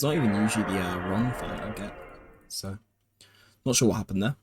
It's not even usually the wrong file I get, so not sure what happened there.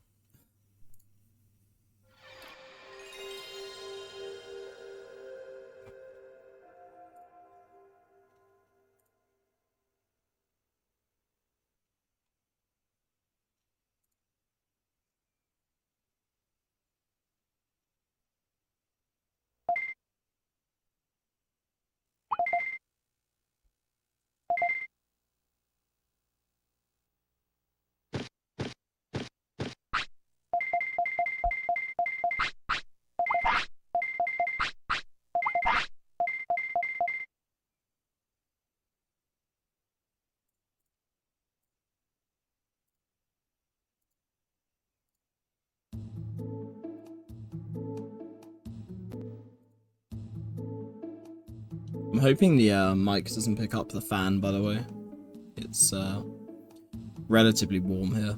I'm hoping the mic doesn't pick up the fan, by the way. It's relatively warm here.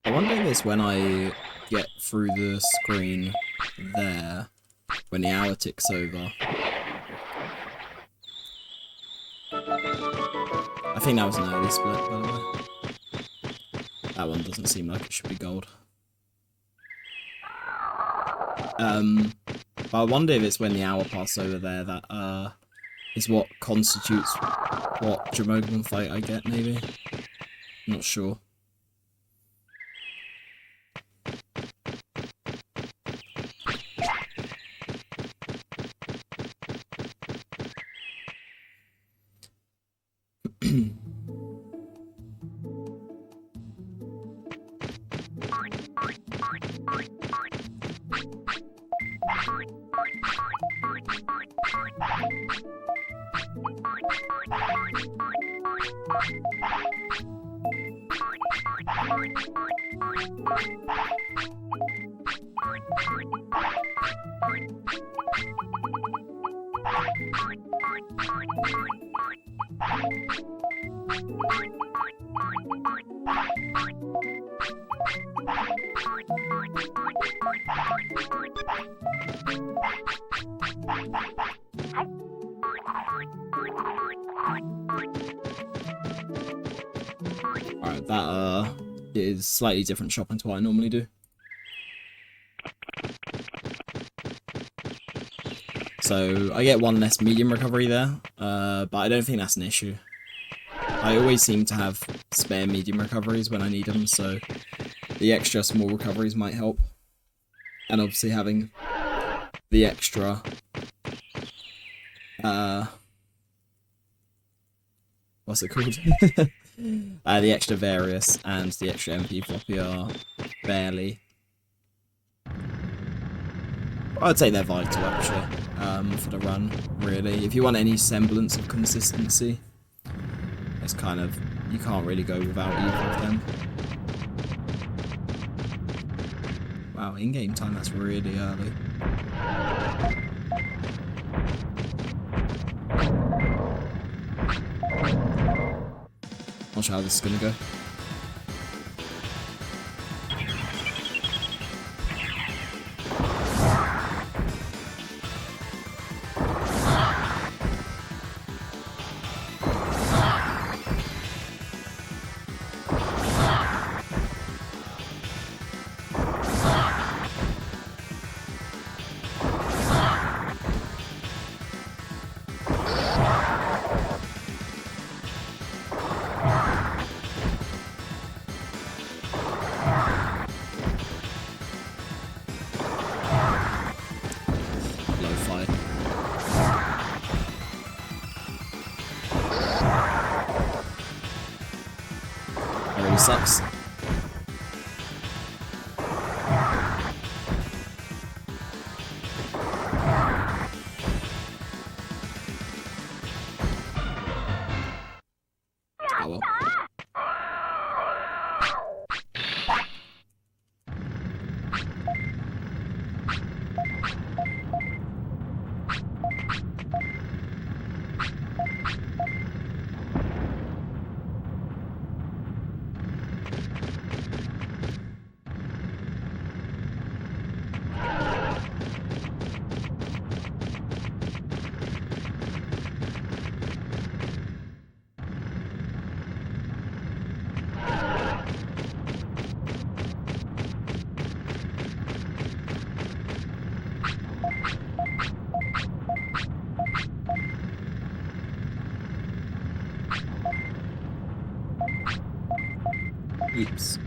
I wonder if it's when I get through the screen there, when the hour ticks over. I think that was an early split, by the way. That one doesn't seem like it should be gold. But I wonder if it's when the hour passes over there that is what constitutes what Digimon fight I get, maybe? Not sure. Alright, that is slightly different shopping to what I normally do. So I get one less medium recovery there, but I don't think that's an issue. I always seem to have spare medium recoveries when I need them, so the extra small recoveries might help. And obviously having the extra what's it called? The extra various and the extra MP floppy are barely. I'd say they're vital actually, for the run, really. If you want any semblance of consistency, it's kind of, you can't really go without either of them. Wow, in-game time, that's really early. Not sure how this is gonna go. Sucks. Oh well. Oops.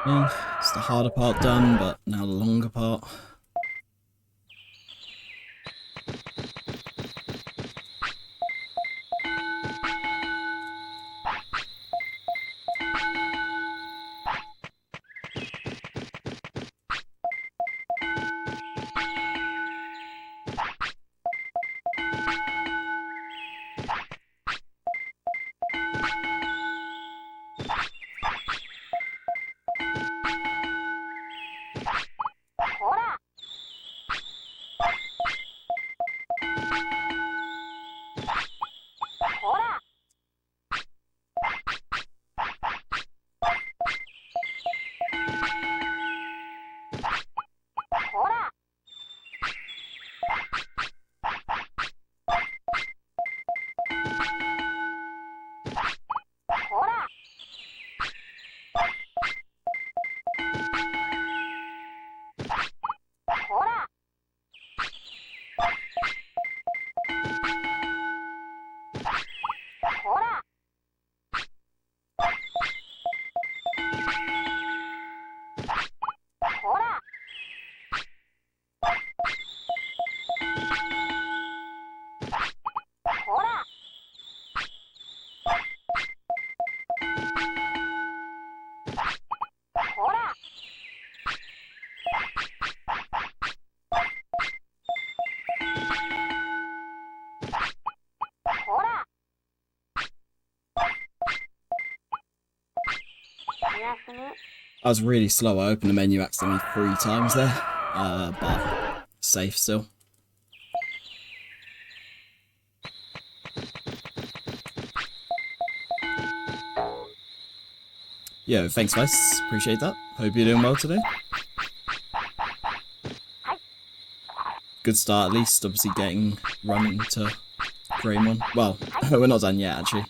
Yeah, it's the harder part done, but now the longer part. I was really slow. I opened the menu accidentally 3 times there, but safe still. Yo, thanks guys, appreciate that. Hope you're doing well today. Good start at least, obviously getting running to Greymon. Well, we're not done yet actually.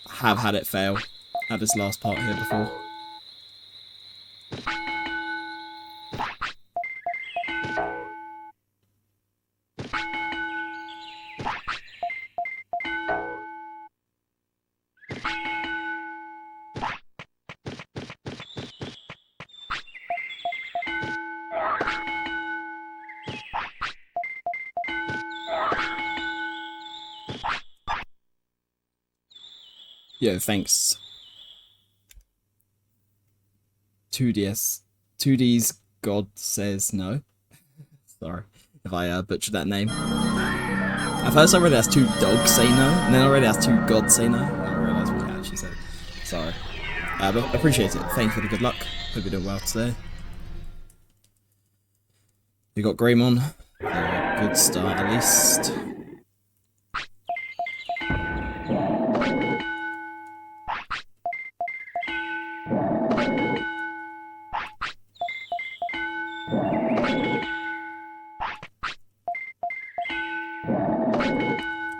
Have had it fail at this last part here before. Yo, thanks. 2D's God says no. Sorry if I butchered that name. At first I read it as 2 dogs say no, and then I read it as 2 gods say no. I realised what it actually said. Sorry. But I appreciate it. Thank you for the good luck. Hope you're doing well today. We got Greymon. Good start at least.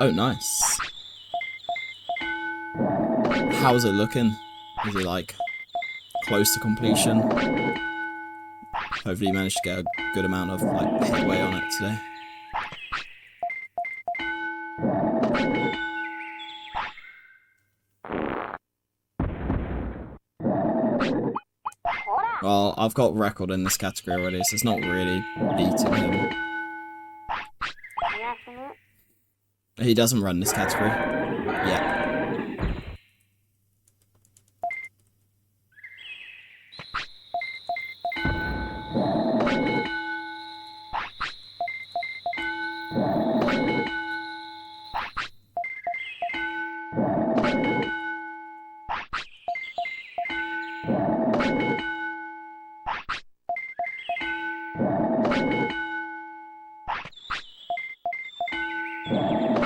Oh, nice. How's it looking? Is it like close to completion? Hopefully you managed to get a good amount of like headway on it today. Well, I've got record in this category already, so it's not really beating him. He doesn't run this category yet.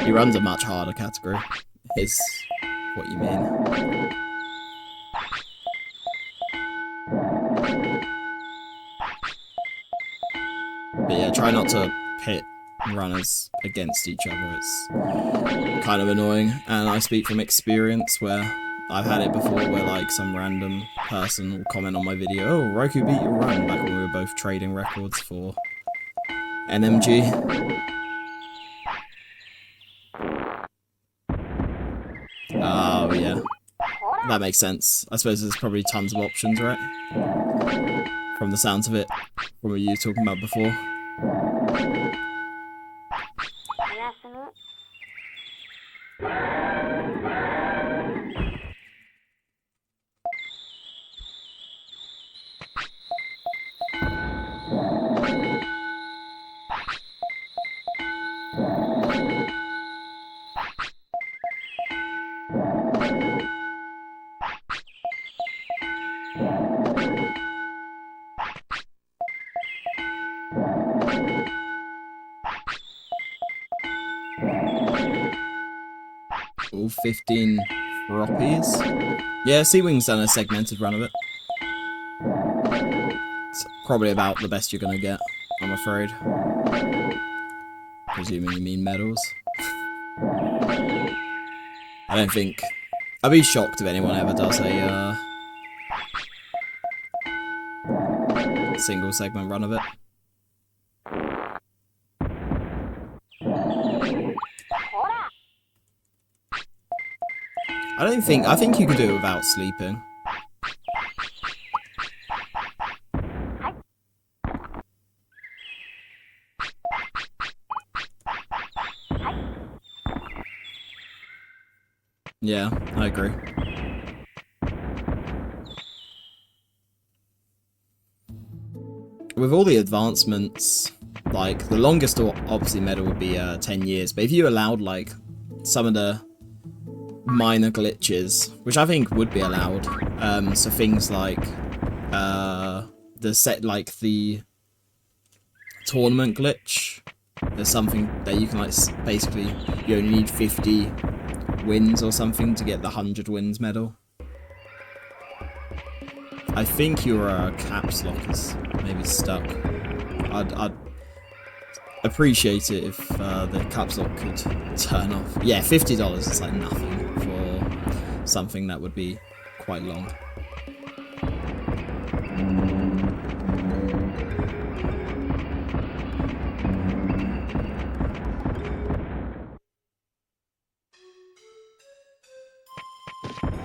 He runs a much harder category, is what you mean. But yeah, try not to pit runners against each other, it's kind of annoying. And I speak from experience where I've had it before where like some random person will comment on my video, oh, Roku beat your run, back when we were both trading records for NMG. Oh, yeah. that makes sense. I suppose there's probably tons of options, right? From the sounds of it, from what you were talking about before. All 15 froppies. Yeah, Sea Wing's done a segmented run of it. It's probably about the best you're gonna get, I'm afraid. Presuming you mean medals. I don't think... I'd be shocked if anyone ever does a single segment run of it. I think you could do it without sleeping. Yeah, I agree. With all the advancements, like, the longest obviously medal would be 10 years, but if you allowed, like, some of the minor glitches, which I think would be allowed, so things like, the tournament glitch, there's something that you can, like, basically, you only need 50 wins or something to get the 100 wins medal. I think your caps lock is maybe stuck. I'd appreciate it if the caps lock could turn off. Yeah, $50 is like nothing for something that would be quite long.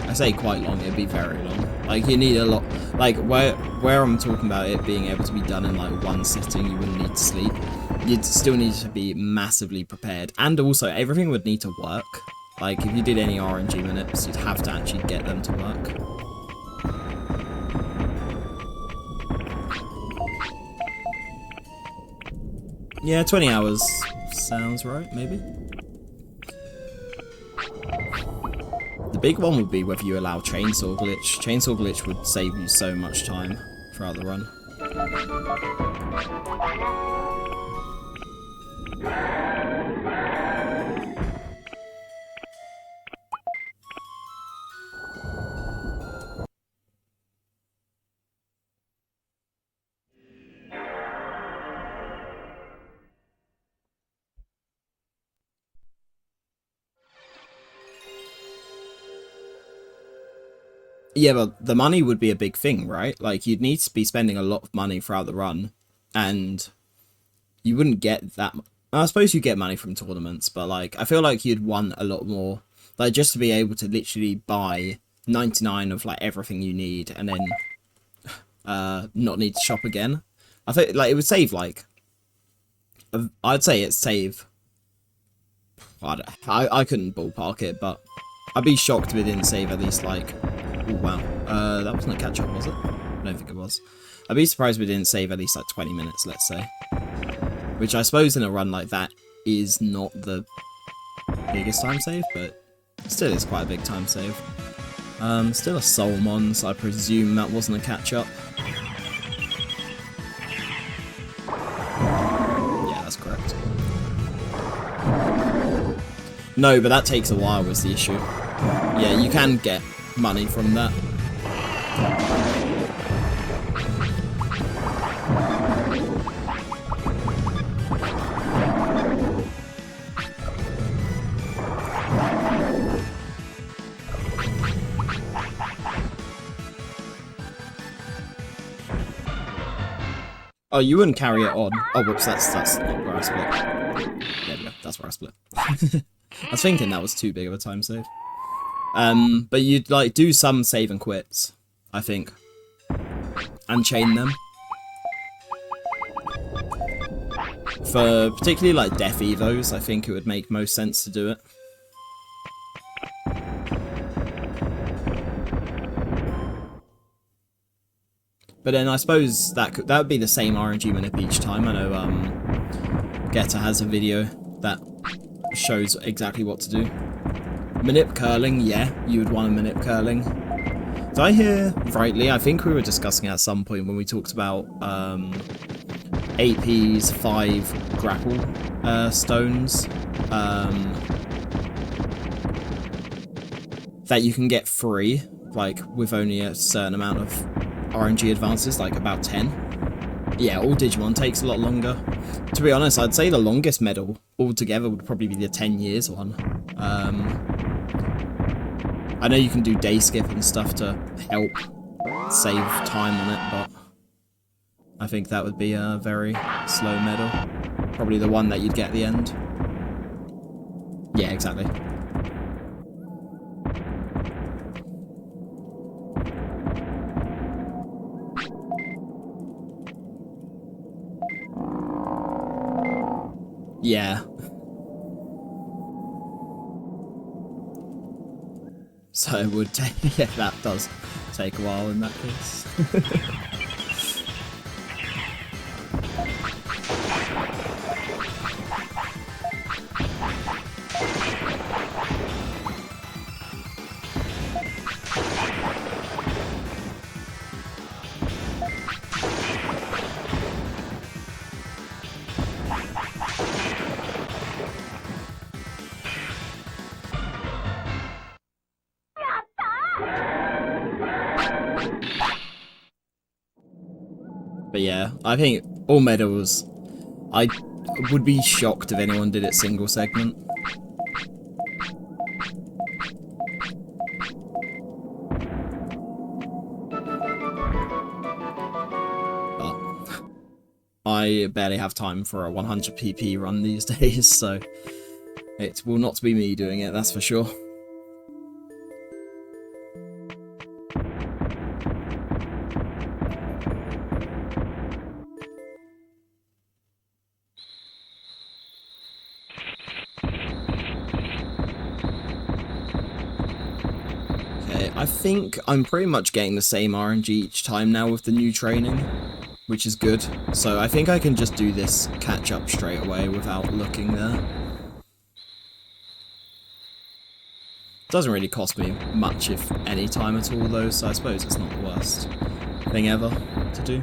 I say quite long, it'd be very long. Like, you need a lot, like, where I'm talking about it being able to be done in, like, one sitting, you wouldn't need to sleep. You'd still need to be massively prepared, and also, everything would need to work. Like, if you did any RNG minutes, you'd have to actually get them to work. Yeah, 20 hours sounds right, maybe? The big one would be whether you allow Chainsaw Glitch. Chainsaw Glitch would save you so much time throughout the run. Yeah, but the money would be a big thing, right? Like, you'd need to be spending a lot of money throughout the run, and you wouldn't get that... I suppose you get money from tournaments, but, like, I feel like you'd want a lot more, like, just to be able to literally buy 99 of, like, everything you need, and then not need to shop again. I think, like, it would save, like... I'd say it'd save... I couldn't ballpark it, but I'd be shocked if it didn't save at least, like... Oh, wow. That wasn't a catch-up, was it? I don't think it was. I'd be surprised if we didn't save at least, like, 20 minutes, let's say. Which I suppose in a run like that is not the biggest time save, but still is quite a big time save. Still a Soulmon, so I presume that wasn't a catch-up. Yeah, that's correct. No, but that takes a while was the issue. Yeah, you can get money from that. Oh, you wouldn't carry it on. Oh, whoops, that's not where I split. There we go, that's where I split. I was thinking that was too big of a time save. But you'd like do some save and quits, I think, and chain them. For particularly like death evos, I think it would make most sense to do it. But then I suppose that would be the same RNG manip each time. I know Getter has a video that shows exactly what to do. Manip curling, yeah, you would want a manip curling. Did I hear rightly? I think we were discussing at some point when we talked about 8Ps, 5 grapple stones that you can get free, like with only a certain amount of RNG advances, like about 10. Yeah, all Digimon takes a lot longer. To be honest, I'd say the longest medal altogether would probably be the 10 years one. I know you can do day skip and stuff to help save time on it, but I think that would be a very slow medal. Probably the one that you'd get at the end. Yeah, exactly. Yeah. So it would take, yeah, that does take a while in that case. But yeah, I think all medals, I would be shocked if anyone did it single segment. But I barely have time for a 100 PP run these days, so it will not be me doing it, that's for sure. I think I'm pretty much getting the same RNG each time now with the new training, which is good. So I think I can just do this catch up straight away without looking there. Doesn't really cost me much, if any time at all though, so I suppose it's not the worst thing ever to do.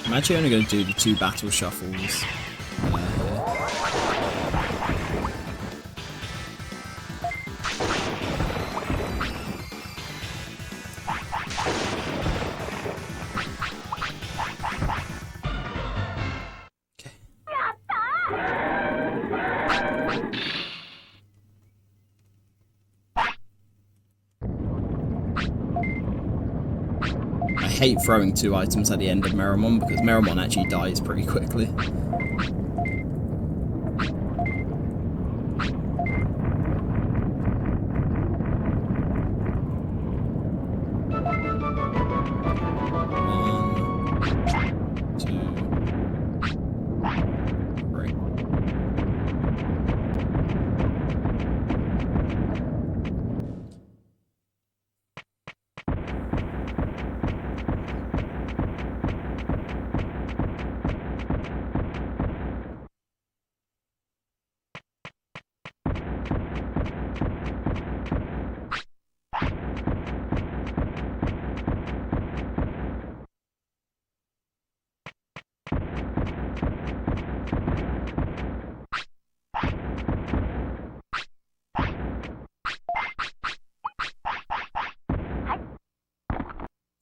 I'm actually only going to do the 2 battle shuffles. hate throwing 2 items at the end of Meramon because Meramon actually dies pretty quickly.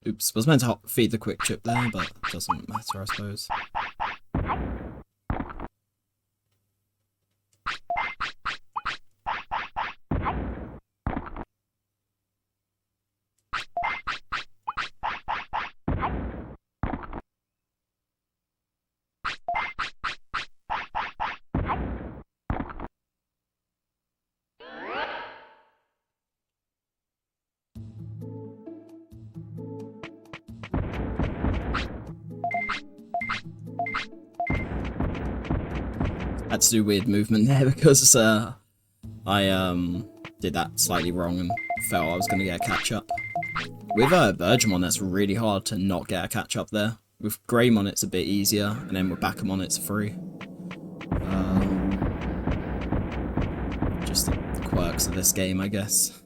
Oops, was meant to feed the quick chip there, but it doesn't matter, I suppose. Had to do weird movement there because I did that slightly wrong and felt I was going to get a catch up. With Bergamon, that's really hard to not get a catch up there. With Greymon, it's a bit easier, and then with Backamon, it's free. Just the quirks of this game, I guess.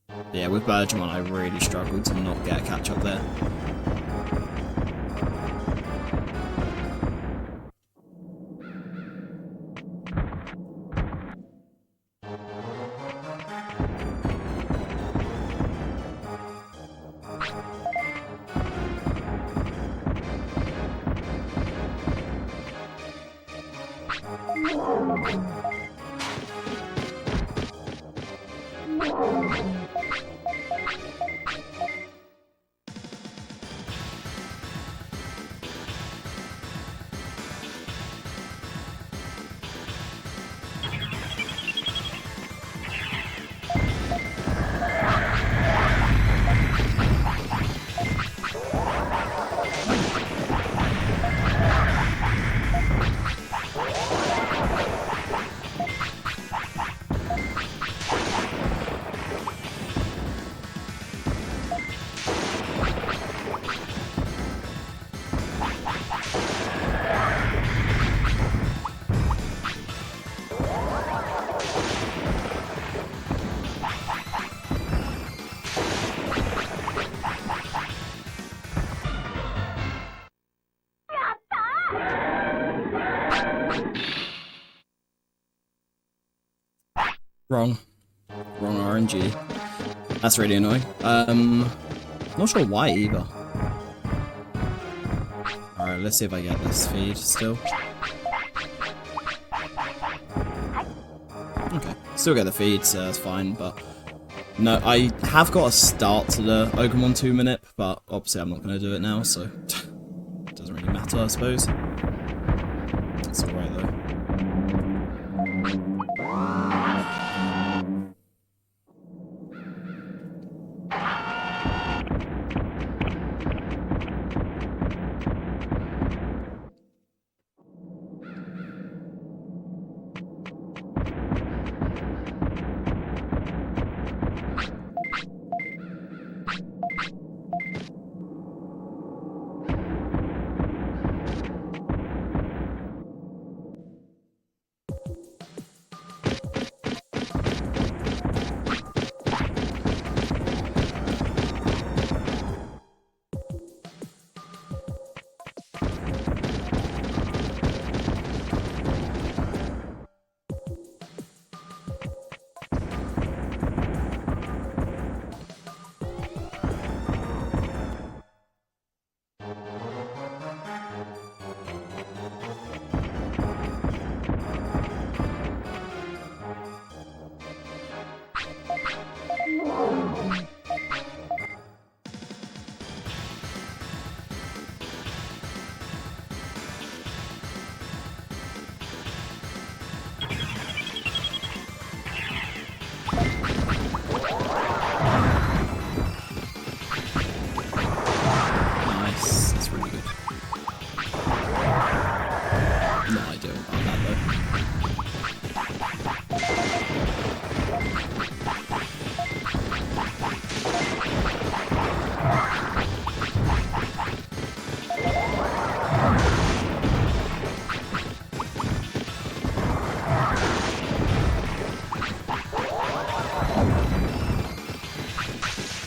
But yeah, with Bergamon, I really struggled to not get a catch up there. Wrong. Wrong RNG. That's really annoying. Not sure why either. Alright, let's see if I get this feed still. Okay, still get the feed, so that's fine, but... No, I have got a start to the Ogremon 2-minute, but obviously I'm not going to do it now, so... it doesn't really matter, I suppose. It's alright though.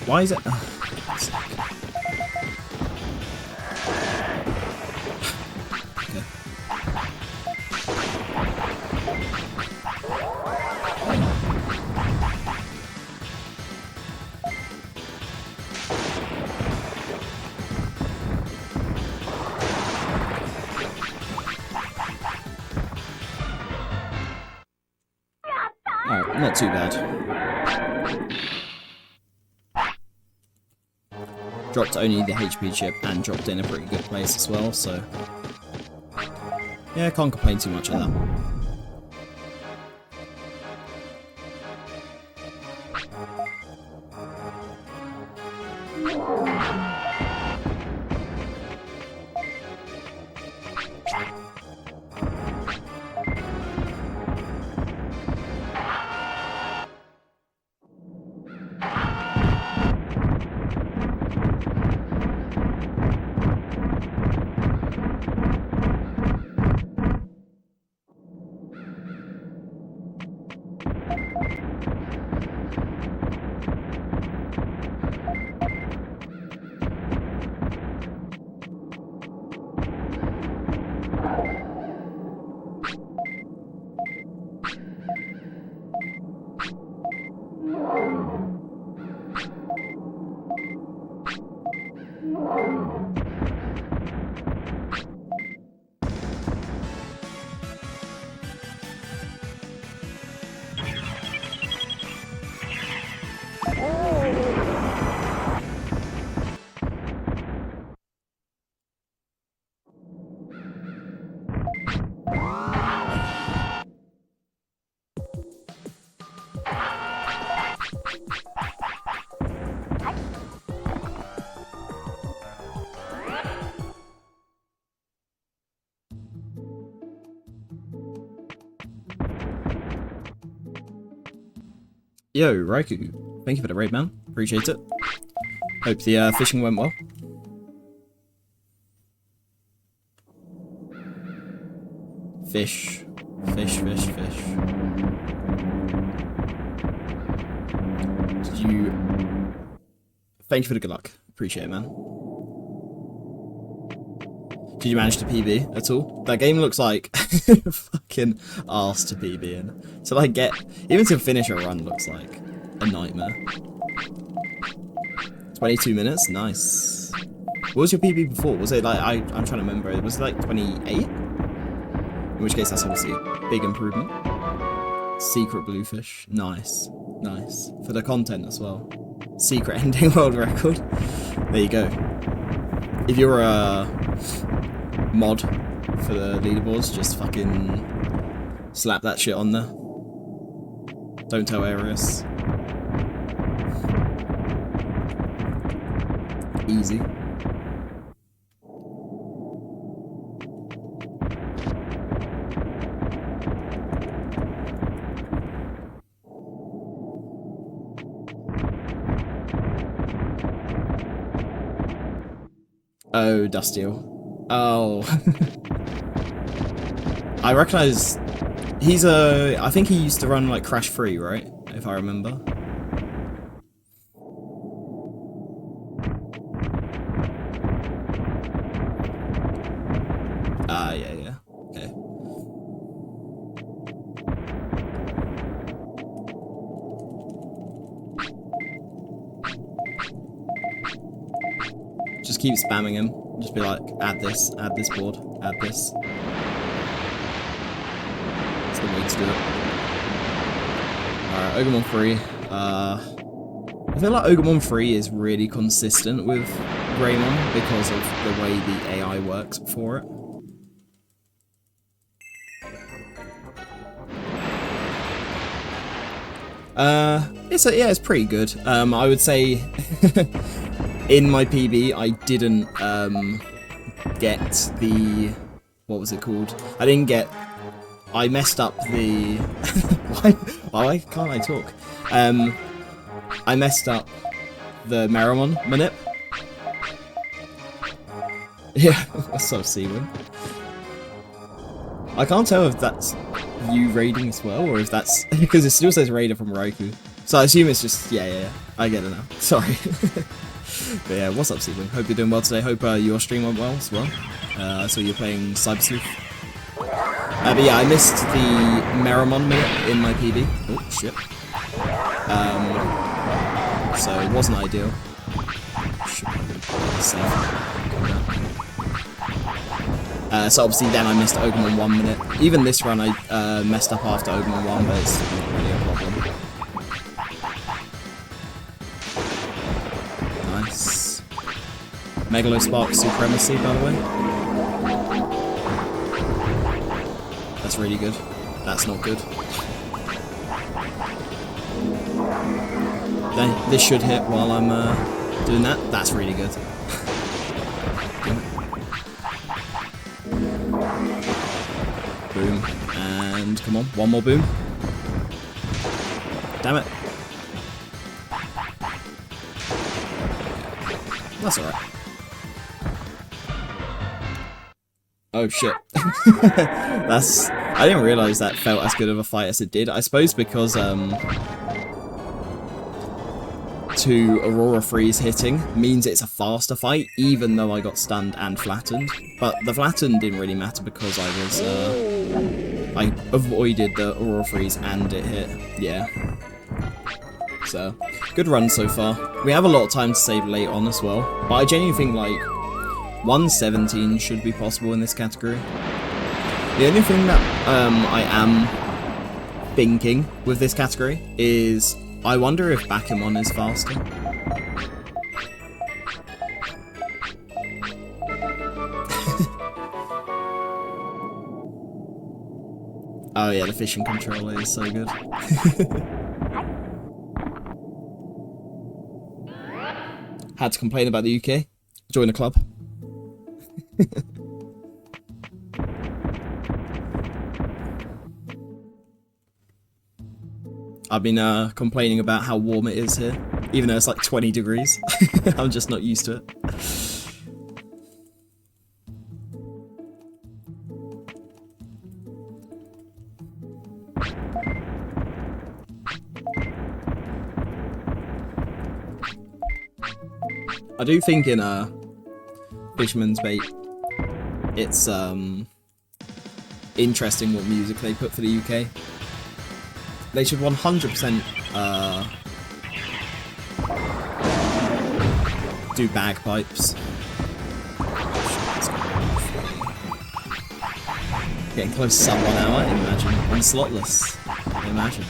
Why is it? Alright, not too bad. Dropped only the HP chip and dropped in a pretty good place as well, so yeah, can't complain too much of that. Yo, Raikou, thank you for the raid, man. Appreciate it. Hope the fishing went well. Fish. Fish, fish, fish. Did you... Thank you for the good luck. Appreciate it, man. Did you manage to PB at all? That game looks like fucking arse to PB in. So like even to finish a run looks like a nightmare. 22 minutes? Nice. What was your PB before? Was it like, I'm trying to remember, was it like 28? In which case that's obviously a big improvement. Secret bluefish. Nice. Nice. For the content as well. Secret ending world record. There you go. If you're a mod for the leaderboards, just fucking slap that shit on there. Don't tell Arius. Easy. Oh, Dustiel. Oh. I recognise he's I think he used to run like Crash 3, right? If I remember. Ah, yeah. Okay. Just keep spamming him. Just be like, add this board, add this. That's the way to do it. Alright, Ogremon 3. I feel like Ogremon 3 is really consistent with Greymon because of the way the AI works for it. It's pretty good. I would say in my PB I didn't get the, what was it called? I didn't get I messed up the... why can't I talk? I messed up the Meramon manip. Yeah, what's up, Seaman? I can't tell if that's you raiding as well, or if that's... because it still says raider from Raikou. So I assume it's just... yeah, I get it now. Sorry. But yeah, what's up, Seaman? Hope you're doing well today. Hope your stream went well as well. I saw you playing Cyber Sleuth. But yeah, I missed the Meramon minute in my PB. Oh, shit. So it wasn't ideal. So obviously then I missed Ogumon 1 minute. Even this run I messed up after Ogumon 1, but it's not really a problem. Nice. Megalospark Supremacy, by the way. That's really good. That's not good. Then this should hit while I'm doing that. That's really good. Boom. And come on, one more boom. Damn it. That's alright. Oh shit. I didn't realise that felt as good of a fight as it did. I suppose because to Aurora Freeze hitting means it's a faster fight, even though I got stunned and flattened. But the flattened didn't really matter because I was I avoided the Aurora Freeze and it hit. Yeah. So good run so far. We have a lot of time to save late on as well, but I genuinely think like 117 should be possible in this category. The only thing that I am thinking with this category is I wonder if Bakemon is faster. Oh yeah, the fishing controller is so good. Had to complain about the UK. Join the club. I've been complaining about how warm it is here, even though it's like 20 degrees. I'm just not used to it. I do think in Fisherman's Bait, it's interesting what music they put for the UK. They should 100% do bagpipes. Getting close to sub 1 hour, imagine. On Slotless, imagine.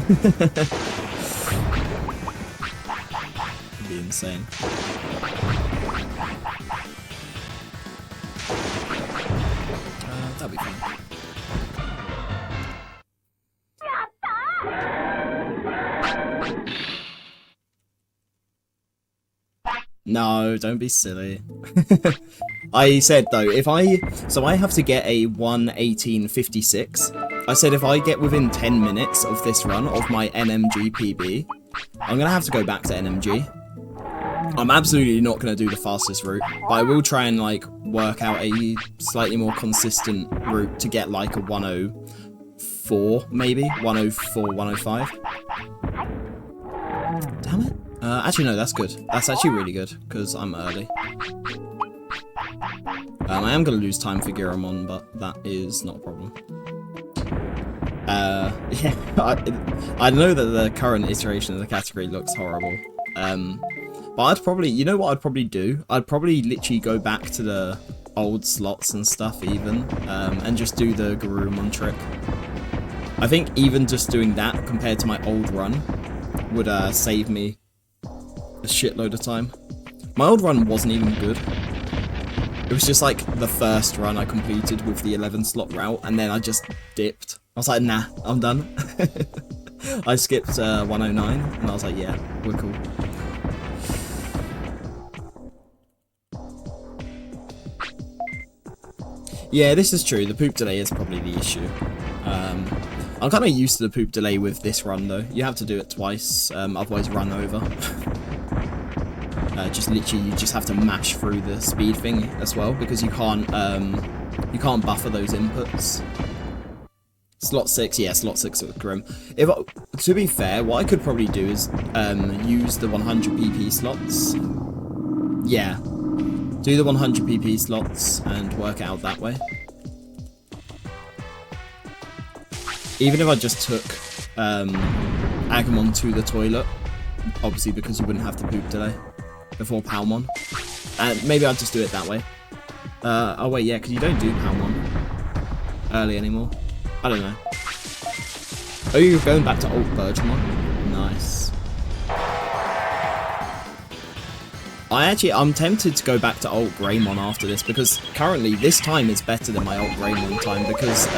It'd be insane. That'd be fun. No, don't be silly. I said though, so I have to get a 1:18:56. I said if I get within 10 minutes of this run of my NMG PB, I'm gonna have to go back to NMG. I'm absolutely not gonna do the fastest route, but I will try and like work out a slightly more consistent route to get like a 104, maybe 104, 105. Damn it. Actually, no, that's good. That's actually really good, because I'm early. I am going to lose time for Greymon, but that is not a problem. Yeah, I know that the current iteration of the category looks horrible. But I'd probably, you know what I'd probably do? I'd probably literally go back to the old slots and stuff even, and just do the Greymon trick. I think even just doing that compared to my old run would save me a shitload of time. My old run wasn't even good. It was just like the first run I completed with the 11 slot route, and then I just dipped. I was like, nah, I'm done. I skipped 109, and I was like, yeah, we're cool. Yeah, this is true. The poop delay is probably the issue. I'm kind of used to the poop delay with this run though. You have to do it twice, otherwise run over. Just literally, you just have to mash through the speed thing as well, because you can't buffer those inputs. Slot 6, yeah, slot 6 with Grim. To be fair, what I could probably do is use the 100 PP slots. Yeah, do the 100 PP slots and work it out that way. Even if I just took Agumon to the toilet, obviously because you wouldn't have the poop delay before Palmon. Maybe I'll just do it that way. Oh wait, yeah, because you don't do Palmon early anymore. I don't know. Oh, you're going back to Alt Bergemon? Nice. I'm tempted to go back to Alt Greymon after this, because currently this time is better than my Alt Greymon time, because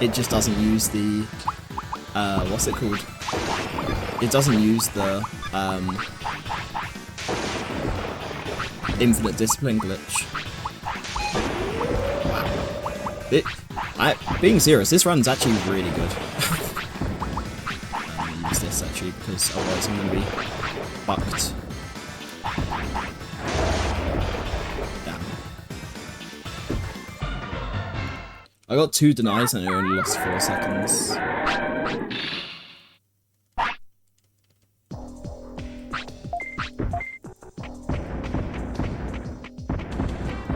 it just doesn't use the what's it called? It doesn't use the infinite discipline glitch. Wow. Being serious, this run's actually really good. I'm gonna use this actually, because otherwise I'm gonna be fucked. I got 2 denies and I only lost 4 seconds.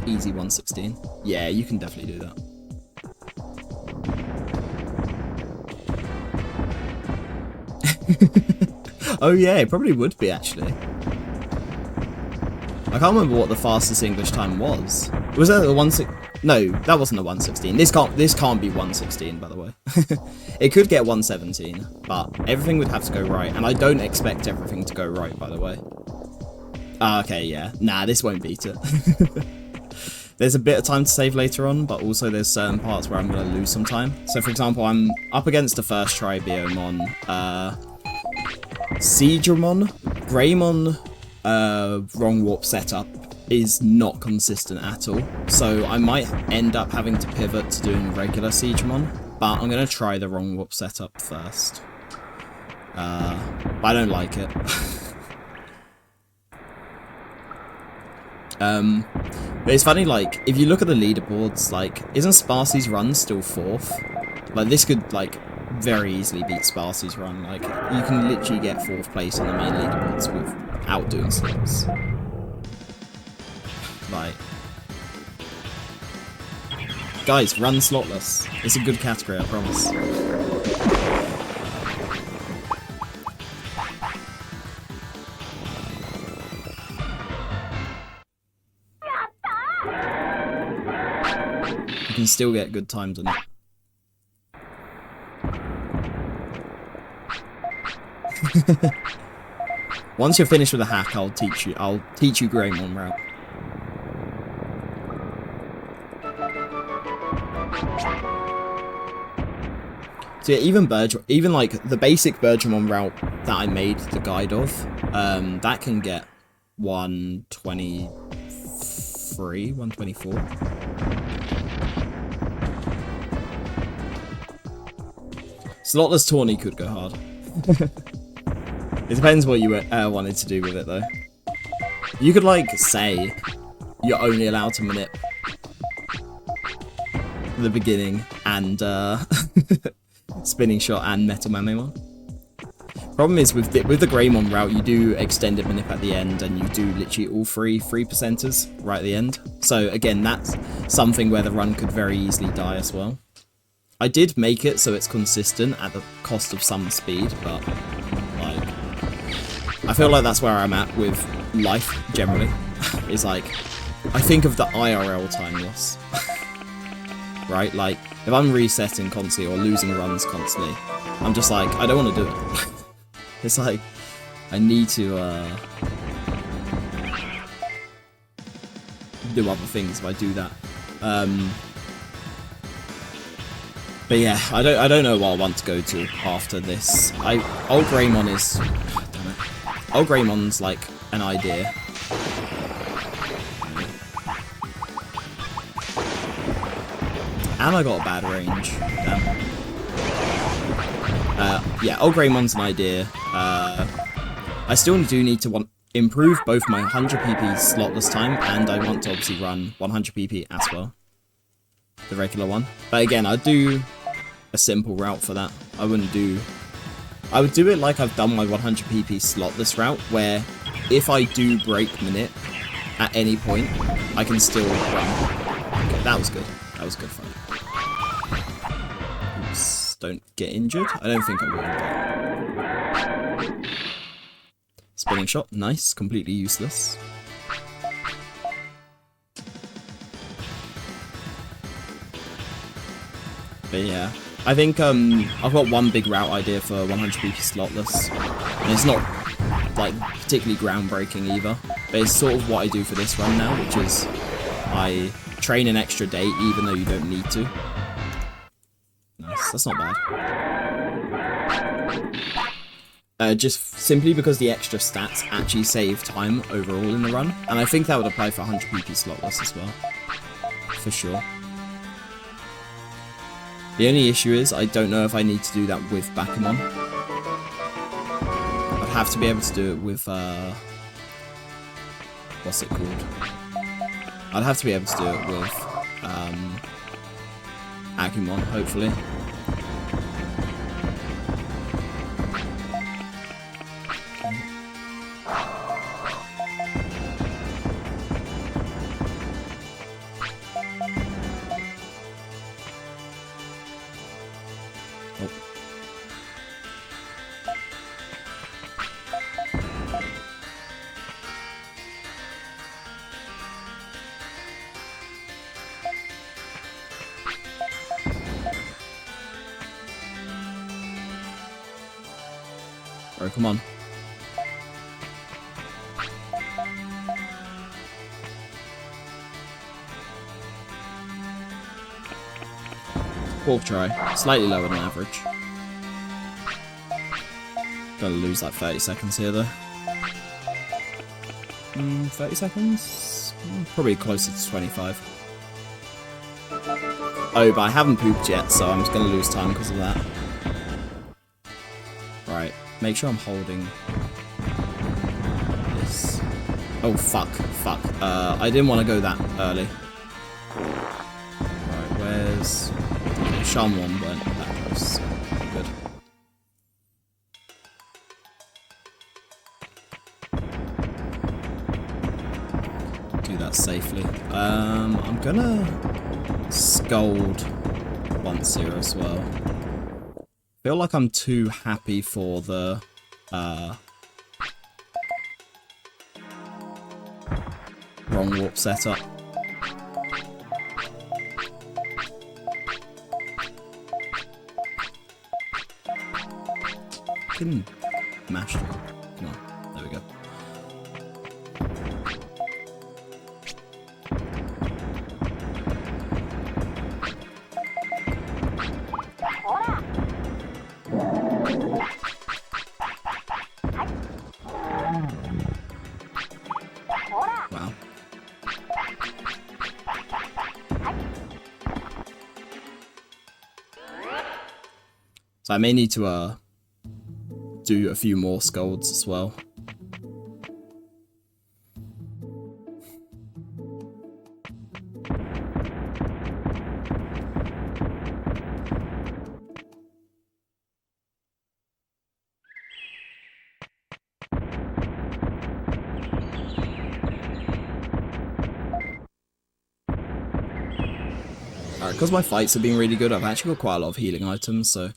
Easy 116. Yeah, you can definitely do that. Oh yeah, it probably would be actually. I can't remember what the fastest English time was. Was that the 116? No, that wasn't the 116. This can't be 116, by the way. It could get 117, but everything would have to go right, and I don't expect everything to go right, by the way. Okay, yeah. Nah, this won't beat it. There's a bit of time to save later on, but also there's certain parts where I'm going to lose some time. So, for example, I'm up against the first try Biomon, Seadramon, Greymon, wrong warp setup is not consistent at all. So I might end up having to pivot to doing regular Seadramon, but I'm going to try the wrong warp setup first. But I don't like it. But it's funny, like, if you look at the leaderboards, like, isn't Sparcy's run still 4th? Like, this could, like, very easily beat Sparcy's run. Like, you can literally get 4th place on the main leaderboards without doing slots. Like, guys, run Slotless. It's a good category, I promise. You can still get good times on it. Once you're finished with a hack, I'll teach you Greymon route. So yeah, even like the basic Bergemon route that I made the guide of, that can get 123, 124. Slotless Tawny could go hard. It depends what you wanted to do with it, though. You could, like, say you're only allowed to manip the beginning and spinning shot and metal Mamemon. Problem is with the Greymon route, you do extended manip at the end, and you do literally all 3%ers right at the end. So again, that's something where the run could very easily die as well. I did make it so it's consistent at the cost of some speed, but like, I feel like that's where I'm at with life generally. It's like, I think of the IRL time loss. Right? Like, if I'm resetting constantly or losing runs constantly, I'm just like, I don't want to do it. It's like, I need to do other things if I do that. But yeah, I don't know what I want to go to after this. Old Greymon is, damn it. Old Greymon's like an idea. And I got a bad range. Damn. yeah, old Greymon's an idea. I still do need to improve both my 100 PP slotless time, and I want to obviously run 100 PP as well. The regular one. But again, I'd do a simple route for that. I would do it like I've done my 100 PP slotless route, where if I do break minute at any point, I can still run. Okay, that was good. That was good fun. Oops, don't get injured. I don't think I will. But... spinning shot, nice, completely useless. But yeah, I think I've got one big route idea for 100 PP slotless, and it's not like particularly groundbreaking either, but it's sort of what I do for this run now, which is I train an extra day even though you don't need to. Nice, that's not bad. Just simply because the extra stats actually save time overall in the run, and I think that would apply for 100 PP slotless as well, for sure. The only issue is I don't know if I need to do that with Bakumon. I'd have to be able to do it with what's it called? I'd have to be able to do it with Agumon, hopefully. Bro, come on. Fourth try. Slightly lower than average. Gonna lose like 30 seconds here though. 30 seconds? Probably closer to 25. Oh, but I haven't pooped yet, so I'm just gonna lose time because of that. Right. Make sure I'm holding this. Oh, fuck. Fuck. I didn't want to go that early. Right, where's... okay, Shamwon weren't that close. Good. Do that safely. I'm gonna scold 1-0 as well. Feel like I'm too happy for the wrong warp setup. Can mash through. Come on, there we go. Wow. So I may need to do a few more scolds as well. Because my fights have been really good, I've actually got quite a lot of healing items, so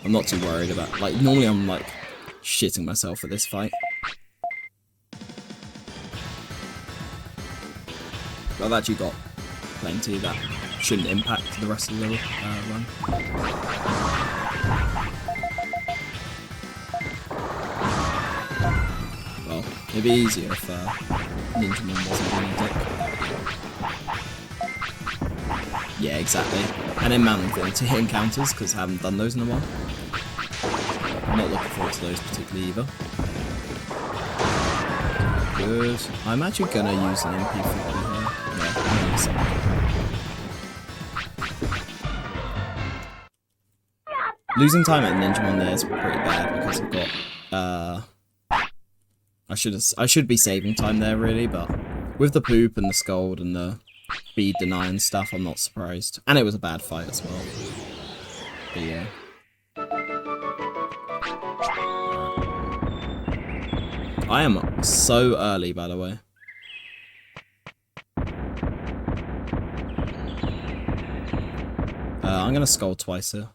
I'm not too worried about, like, normally I'm, like, shitting myself at this fight. But I've actually got plenty that shouldn't impact the rest of the run. Well, it'd be easier if Ninjamon wasn't on the deck. Yeah, exactly. And then Mount Infinity encounters, because I haven't done those in a while. I'm not looking forward to those particularly either. Good. I'm actually gonna use an MP50 here. Yeah, I'm gonna use it. Losing time at Ninjamon there is pretty bad because I've got I should be saving time there really, but with the poop and the scold and the speed deny and stuff, I'm not surprised. And it was a bad fight as well. But yeah. I am so early, by the way. I'm gonna scold twice here.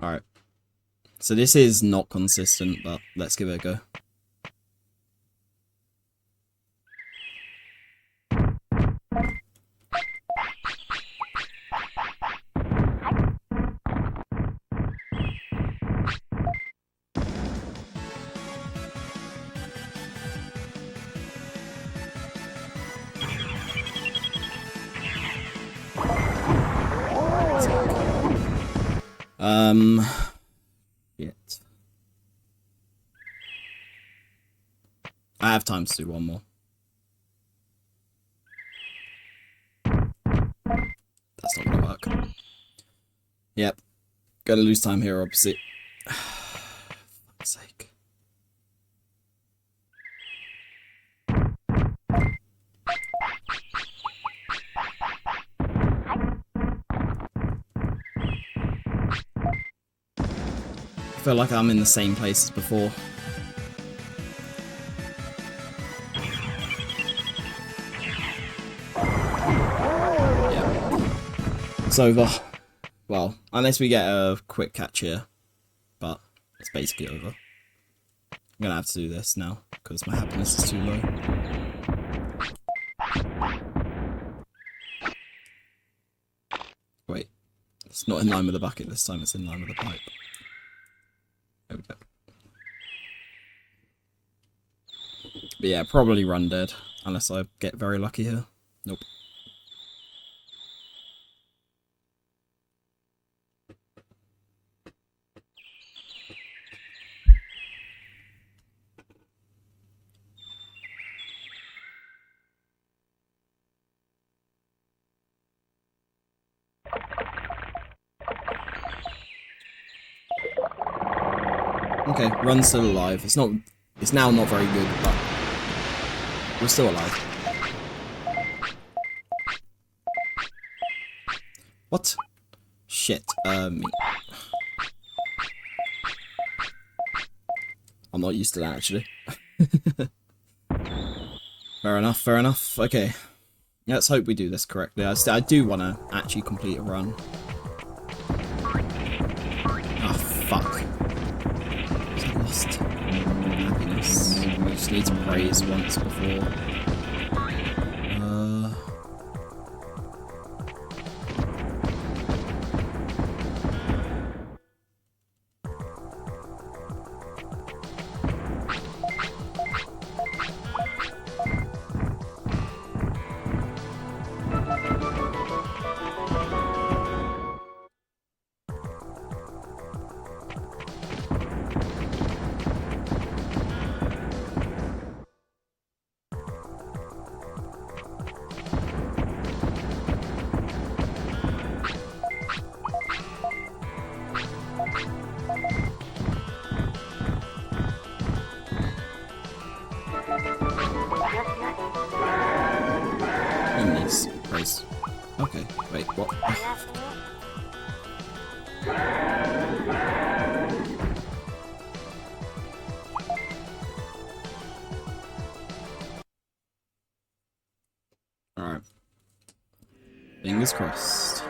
Alright. So this is not consistent, but let's give it a go. Shit. I have time to do one more. That's not gonna work. Yep. Gonna lose time here, obviously. Fuck's sake. I feel like I'm in the same place as before. Yeah. It's over. Well, unless we get a quick catch here. But it's basically over. I'm gonna have to do this now, because my happiness is too low. Wait. It's not in line with the bucket this time, it's in line with the pipe. There we go. But yeah, probably run dead, unless I get very lucky here. Nope. Okay, run's still alive. It's now not very good, but we're still alive. What? Shit, I'm not used to that, actually. Fair enough, fair enough. Okay. Let's hope we do this correctly. I do want to actually complete a run. Ah, fuck. I lost happiness. I just need to praise once before. Praise. Okay, wait, what? Alright. Fingers crossed.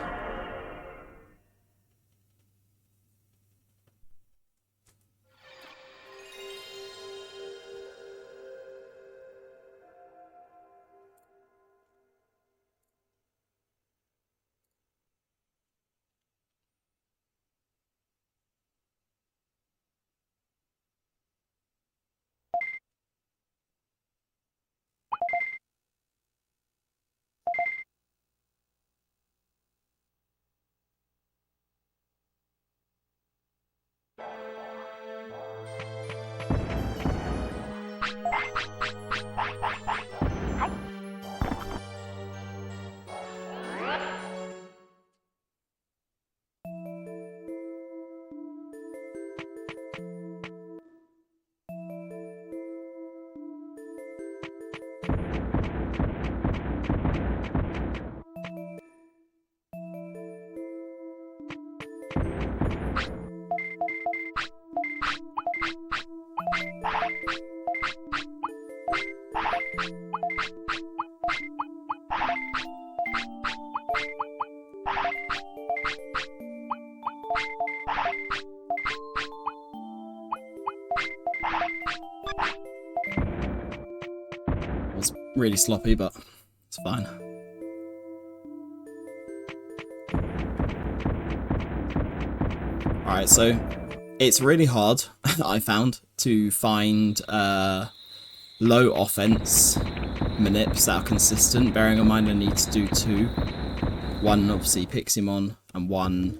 really sloppy, but it's fine. Alright, so it's really hard, I found, to find low offense manips that are consistent, bearing in mind I need to do 2. One, obviously, Piximon, and one,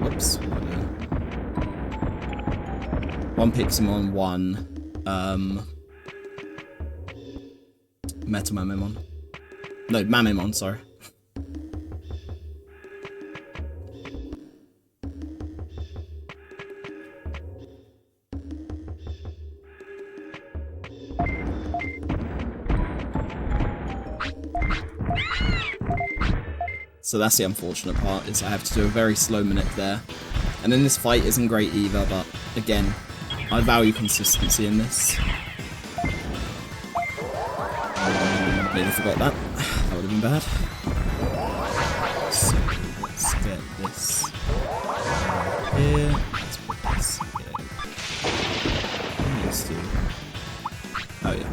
whoops. One Piximon, one, Metamamimon. No, Mamimon, sorry. So that's the unfortunate part, is I have to do a very slow manip there. And then this fight isn't great either, but again, I value consistency in this. Nearly forgot that. That would have been bad. So let's get this here. Let's put this here. What needs to... Oh yeah.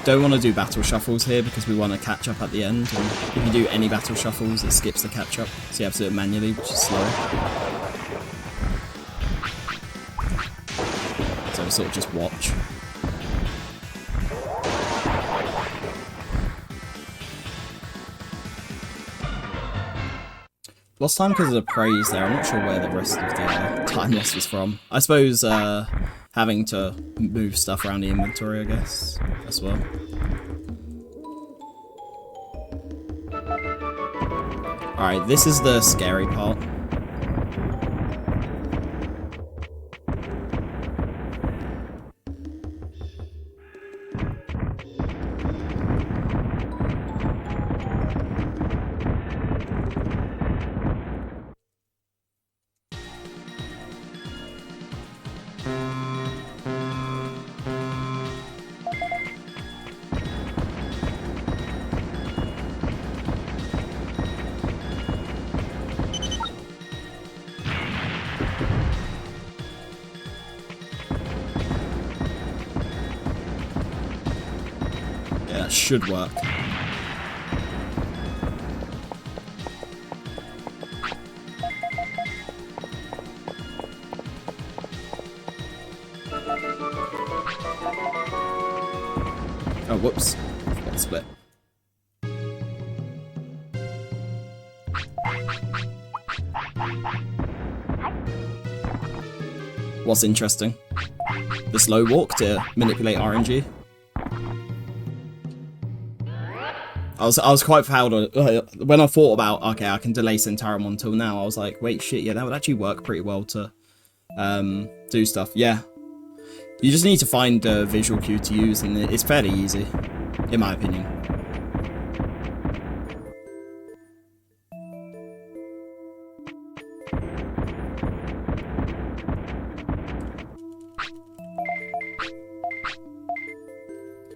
Don't want to do battle shuffles here because we want to catch up at the end, and if you do any battle shuffles it skips the catch up, so you have to do it manually, which is slower. So sort of just watch. Lost time because of the praise there. I'm not sure where the rest of the time loss was from. I suppose having to move stuff around the inventory, I guess, as well. Alright, this is the scary part. That should work. Oh, whoops. Got split. What's interesting? The slow walk to manipulate RNG. I was quite proud of it. When I thought about, okay, I can delay Seadramon until now, I was like, wait, shit, yeah, that would actually work pretty well to do stuff. Yeah. You just need to find a visual cue to use, and it's fairly easy, in my opinion.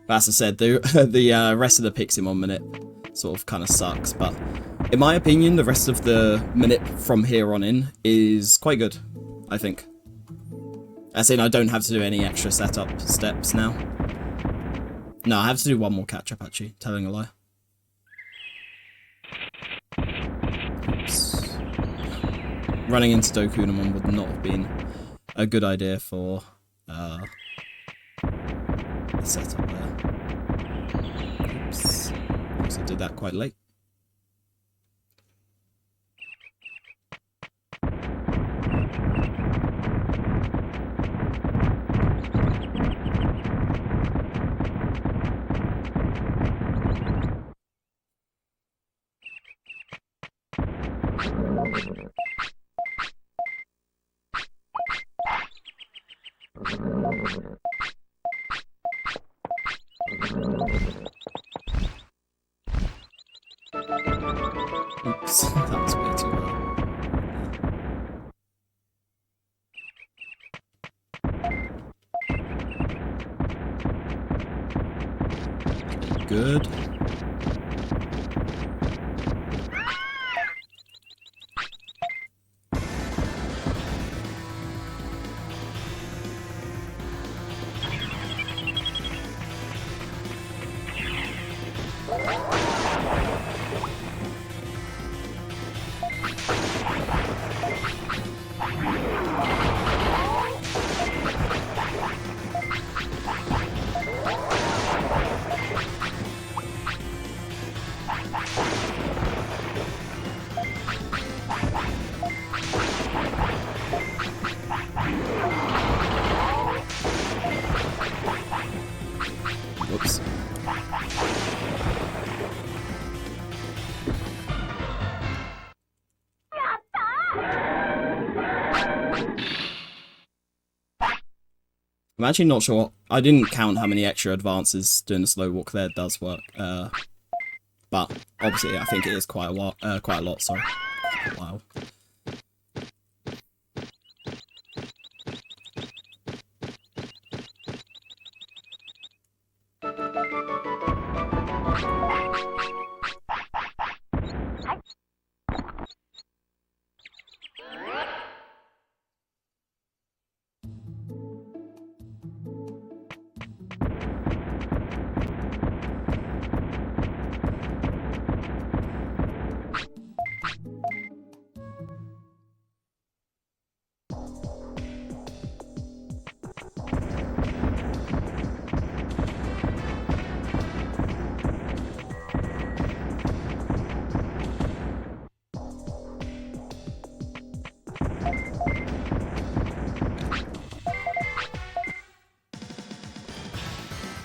But as I said, the rest of the Piximon minute sort of kind of sucks, but in my opinion, the rest of the minute from here on in is quite good, I think. As in, I don't have to do any extra setup steps now. No, I have to do one more catch-up, actually, telling a lie. Oops. Running into Dokunamon would not have been a good idea for the setup there. Oops. Also did that quite late. Oops, that was way too low. Good. I'm actually not sure. I didn't count how many extra advances doing the slow walk there does work. But obviously I think it is quite a while, quite a lot, sorry. Wow.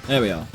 There we are.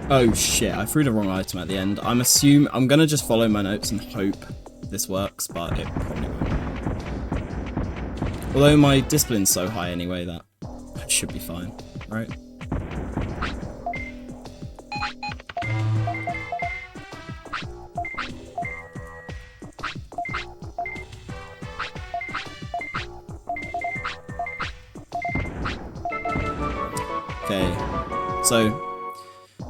Oh shit, I threw the wrong item at the end. I'm gonna just follow my notes and hope this works, but it probably won't. Although my discipline's so high anyway that it should be fine, right? Okay, so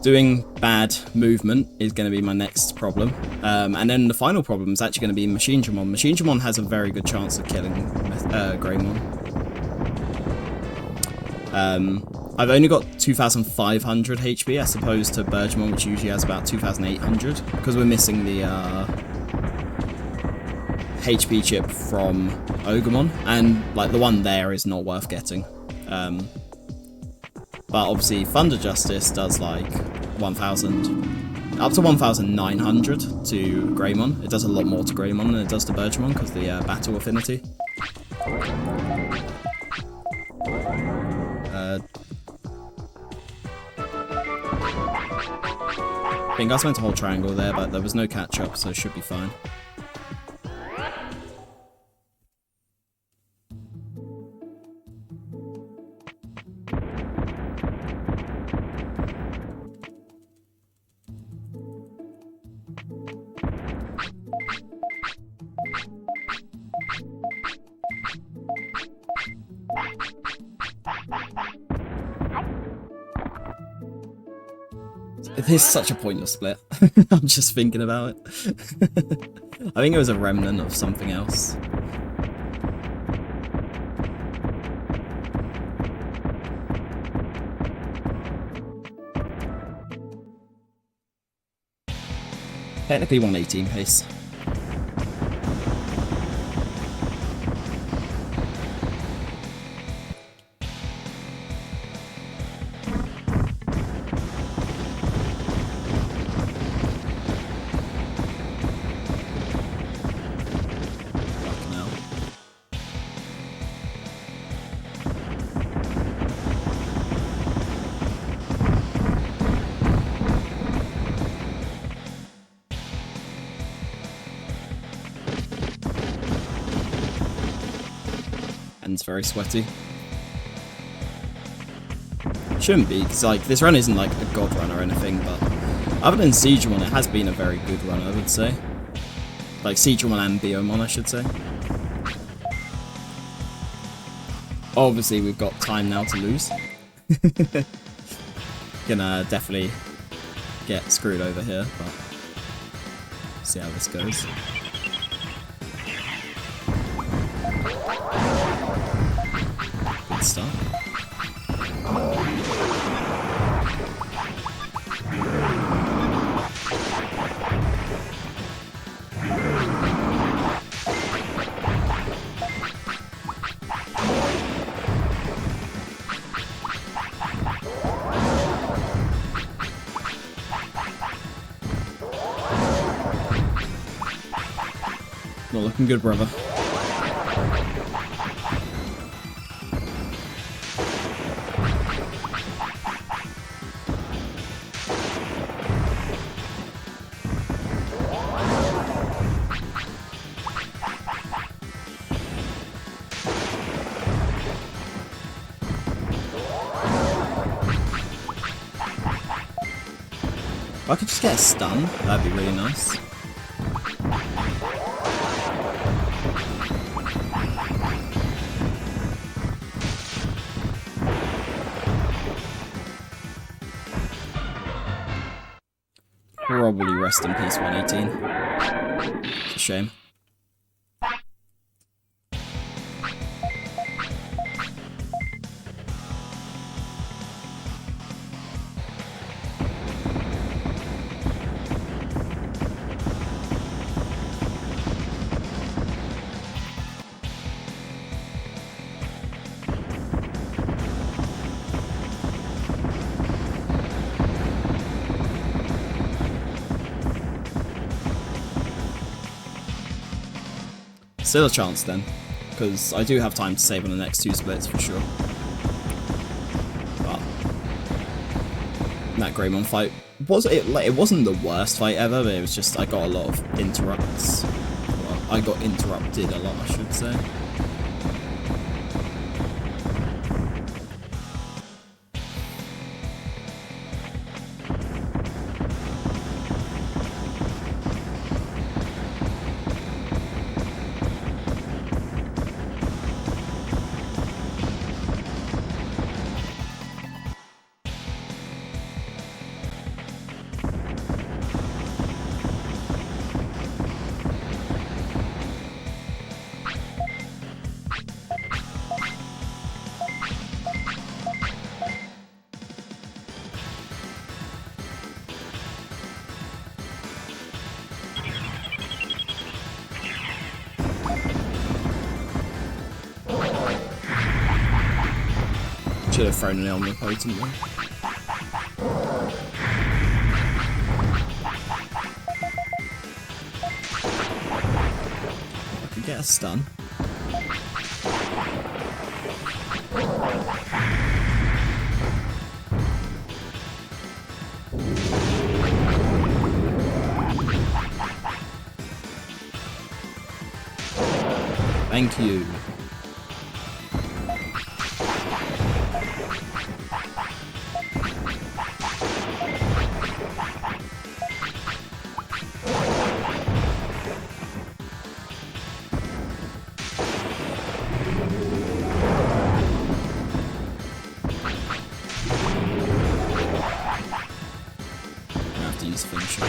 doing bad movement is going to be my next problem. And then the final problem is actually going to be Seadramon. Seadramon has a very good chance of killing Greymon. I've only got 2,500 HP as opposed to Birdramon, which usually has about 2,800, because we're missing the HP chip from Ogremon, and like the one there is not worth getting. But obviously Thunder Justice does like 1,000, up to 1,900 to Greymon. It does a lot more to Greymon than it does to Birdramon because the battle affinity. I think I went to hold triangle there, but there was no catch up, so it should be fine. This is such a pointless split. I'm just thinking about it. I think it was a remnant of something else. Technically 118 pace. And it's very sweaty. Shouldn't be, because like this run isn't like a god run or anything, but other than Seadramon, it has been a very good run, I would say. Like Seadramon and Biomon, I should say. Obviously, we've got time now to lose. Gonna definitely get screwed over here, but see how this goes. Good start. Not looking good, brother. If I could just get a stun, that'd be really nice. Probably rest in peace 118. It's a shame. Still a chance then, because I do have time to save on the next 2 splits for sure. But that Greymon fight it wasn't the worst fight ever, but it was just I got a lot of interrupts. Well, I got interrupted a lot, I should say. Should have thrown an omnipotent there. I could get a stun. Thank you. Finisher.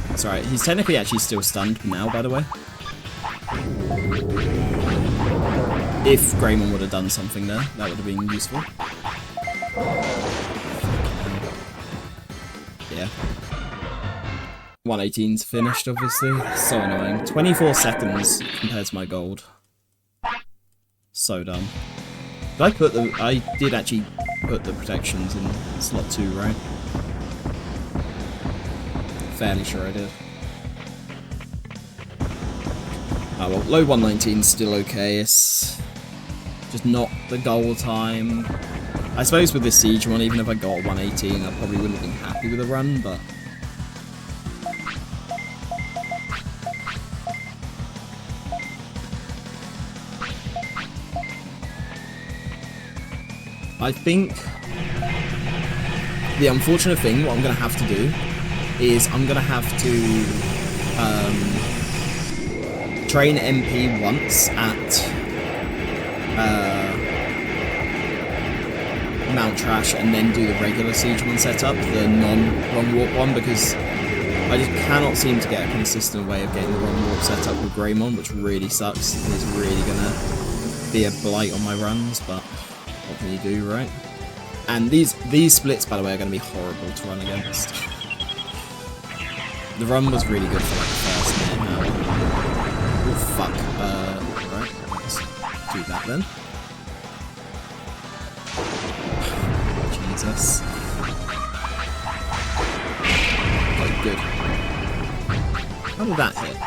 It's alright, he's technically actually still stunned now, by the way. If Greymon would have done something there, that would have been useful. Yeah. 118's finished, obviously. So annoying. 24 seconds compared to my gold. So dumb. I did actually put the protections in slot 2, right? Fairly sure I did. Oh well, low 119's still okay. It's just not the goal time. I suppose with this Seadramon, even if I got 118, I probably wouldn't have been happy with the run, but I think the unfortunate thing, what I'm going to have to do, is I'm going to have to train MP once at Mount Trash and then do the regular Seadramon setup, the non-wrong warp one, because I just cannot seem to get a consistent way of getting the wrong warp setup with Greymon, which really sucks and is really going to be a blight on my runs, but what can you do, right? And these splits, by the way, are going to be horrible to run against. The run was really good for like the first minute now. Oh fuck. Right, let's do that then. Jesus. Oh, good. How did that hit?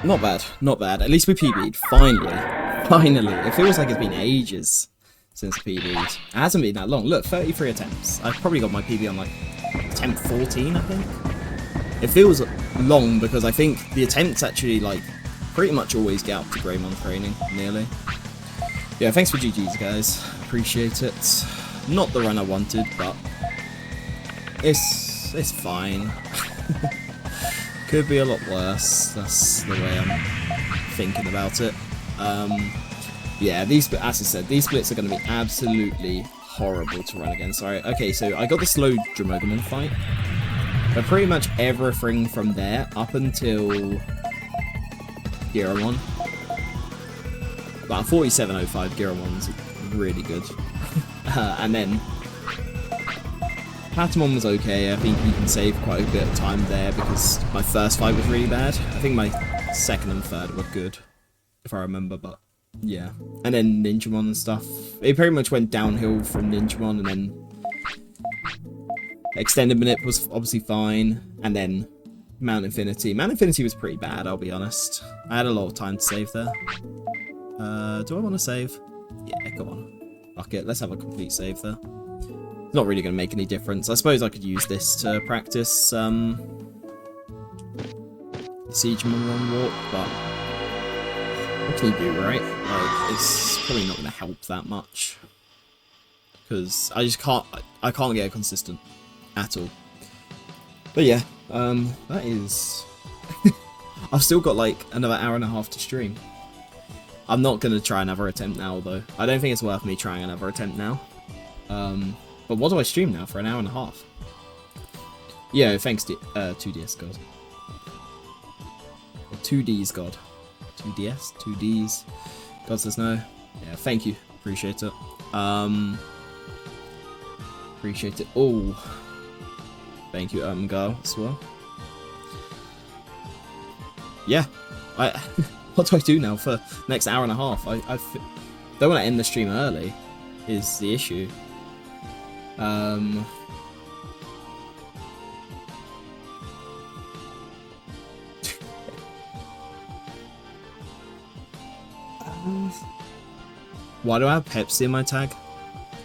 Not bad, not bad. At least we PB'd. Finally. Finally. It feels like it's been ages since PB'd. It hasn't been that long. Look, 33 attempts. I've probably got my PB on like attempt 14, I think. It feels long because I think the attempts actually like pretty much always get up to Greymon training, nearly. Yeah, thanks for GG's, guys. Appreciate it. Not the run I wanted, but it's fine. Could be a lot worse. That's the way I'm thinking about it. Yeah, as I said, these splits are going to be absolutely horrible to run against. Alright, okay, so I got the slow Seadramon fight, but pretty much everything from there up until Giramon. Like 4705 Giramon's really good. And then Patamon was okay. I think you can save quite a bit of time there because my first fight was really bad. I think my second and third were good, if I remember, but yeah. And then Ninjamon and stuff. It pretty much went downhill from Ninjamon, and then Extended Minute was obviously fine, and then Mount Infinity. Mount Infinity was pretty bad, I'll be honest. I had a lot of time to save there. Do I want to save? Yeah, go on. Fuck it, let's have a complete save there. Not really going to make any difference. I suppose I could use this to practice Seadramon Long Walk, but what can you do, right? Like, it's probably not going to help that much because I just can't get it consistent at all. But yeah, that is. I've still got like another hour and a half to stream. I'm not going to try another attempt now, though. I don't think it's worth me trying another attempt now. But what do I stream now for an hour and a half? Yeah, thanks to 2DS God. Or 2Ds God. 2DS? 2Ds. God says no. Yeah, thank you. Appreciate it. Appreciate it. Oh. Thank you, Girl, as well. Yeah. What do I do now for the next hour and a half? I don't want to end the stream early, is the issue. Why do I have Pepsi in my tag?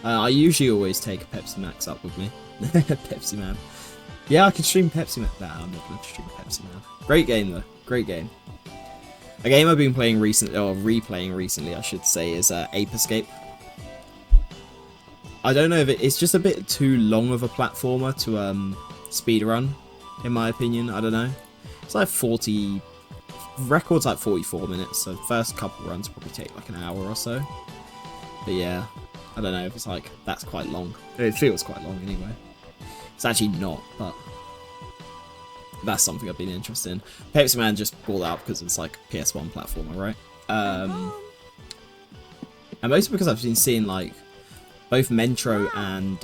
I usually always take Pepsi Max up with me. Pepsi Man. Yeah, I can stream Pepsi Man. Nah, I'm not going to stream Pepsi Man. Great game though. Great game. A game I've been playing recently, or replaying recently, I should say, is Ape Escape. I don't know if it's just a bit too long of a platformer to speedrun, in my opinion. I don't know. It's like 40... Record's like 44 minutes, so the first couple runs probably take like an hour or so. But yeah, I don't know if it's like, that's quite long. It feels quite long anyway. It's actually not, but that's something I've been interested in. Pepsi Man just brought that up because it's like PS1 platformer, right? And mostly because I've been seeing like both Mentro and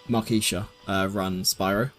Markeisha run Spyro.